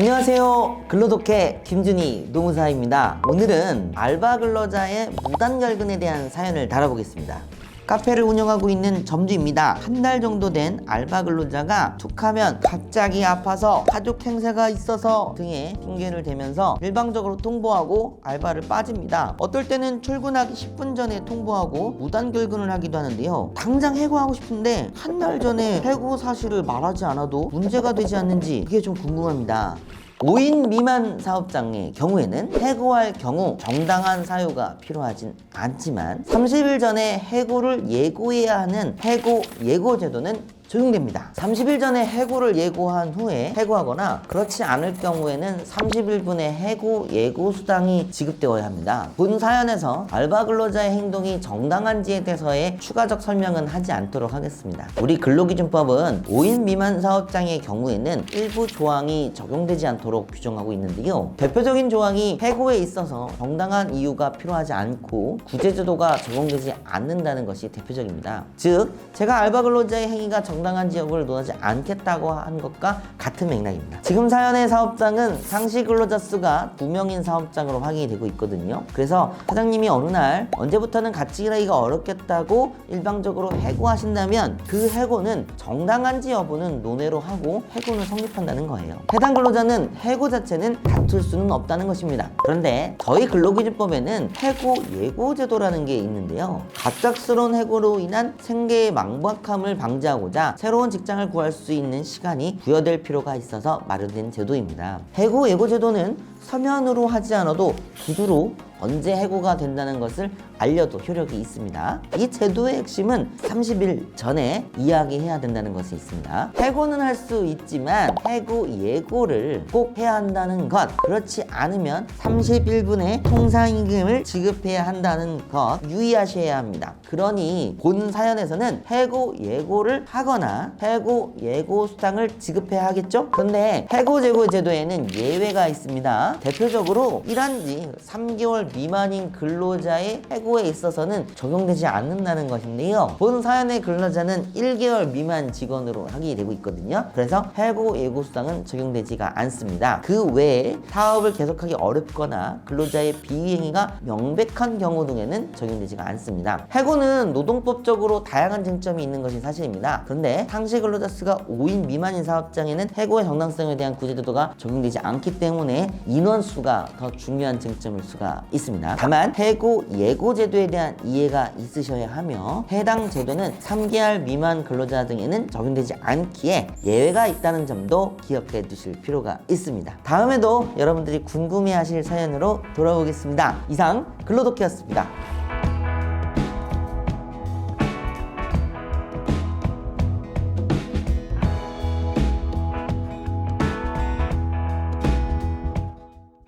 안녕하세요. 근로독해 김준희 노무사입니다. 오늘은 알바 근로자의 무단결근에 대한 사연을 다뤄보겠습니다. 카페를 운영하고 있는 점주입니다. 한 달 정도 된 알바 근로자가 툭하면 갑자기 아파서 가족 행사가 있어서 등의 핑계를 대면서 일방적으로 통보하고 알바를 빠집니다. 어떨 때는 출근하기 10분 전에 통보하고 무단결근을 하기도 하는데요. 당장 해고하고 싶은데 한 달 전에 해고 사실을 말하지 않아도 문제가 되지 않는지 그게 좀 궁금합니다. 5인 미만 사업장의 경우에는 해고할 경우 정당한 사유가 필요하진 않지만 30일 전에 해고를 예고해야 하는 해고 예고 제도는 적용됩니다. 30일 전에 해고를 예고한 후에 해고하거나 그렇지 않을 경우에는 30일분의 해고 예고 수당이 지급되어야 합니다. 본 사연에서 알바 근로자의 행동이 정당한지에 대해서의 추가적 설명은 하지 않도록 하겠습니다. 우리 근로기준법은 5인 미만 사업장의 경우에는 일부 조항이 적용되지 않도록 규정하고 있는데요. 대표적인 조항이 해고에 있어서 정당한 이유가 필요하지 않고 구제제도가 적용되지 않는다는 것이 대표적입니다. 즉, 제가 알바 근로자의 행위가 정당한 지역을 논하지 않겠다고 한 것과 같은 맥락입니다. 지금 사연의 사업장은 상시 근로자 수가 2명인 사업장으로 확인이 되고 있거든요. 그래서 사장님이 어느 날 언제부터는 같이 일하기가 어렵겠다고 일방적으로 해고하신다면 그 해고는 정당한지 여부는 논외로 하고 해고는 성립한다는 거예요. 해당 근로자는 해고 자체는 다툴 수는 없다는 것입니다. 그런데 저희 근로기준법에는 해고 예고 제도라는 게 있는데요. 갑작스러운 해고로 인한 생계의 망박함을 방지하고자 새로운 직장을 구할 수 있는 시간이 부여될 필요가 있어서 마련된 제도입니다. 해고 예고 제도는 서면으로 하지 않아도 구두로 언제 해고가 된다는 것을 알려도 효력이 있습니다. 이 제도의 핵심은 30일 전에 이야기해야 된다는 것이 있습니다. 해고는 할 수 있지만 해고 예고를 꼭 해야 한다는 것, 그렇지 않으면 30일분의 통상임금을 지급해야 한다는 것 유의하셔야 합니다. 그러니 본 사연에서는 해고 예고를 하거나 해고 예고 수당을 지급해야 하겠죠? 그런데 해고 예고 제도에는 예외가 있습니다. 대표적으로 일한 지 3개월 미만인 근로자의 해고에 있어서는 적용되지 않는다는 것인데요. 본 사연의 근로자는 1개월 미만 직원으로 하게 되고 있거든요. 그래서 해고 예고 수당은 적용되지가 않습니다. 그 외에 사업을 계속하기 어렵거나 근로자의 비행위가 명백한 경우 등에는 적용되지가 않습니다. 해고는 노동법적으로 다양한 쟁점이 있는 것이 사실입니다. 그런데 상시 근로자 수가 5인 미만인 사업장에는 해고의 정당성에 대한 구제제도가 적용되지 않기 때문에 인원수가 더 중요한 쟁점일 수가 있습니다. 다만 해고 예고 제도에 대한 이해가 있으셔야 하며 해당 제도는 3개월 미만 근로자 등에는 적용되지 않기에 예외가 있다는 점도 기억해 두실 필요가 있습니다. 다음에도 여러분들이 궁금해하실 사연으로 돌아오겠습니다. 이상 근로독해였습니다.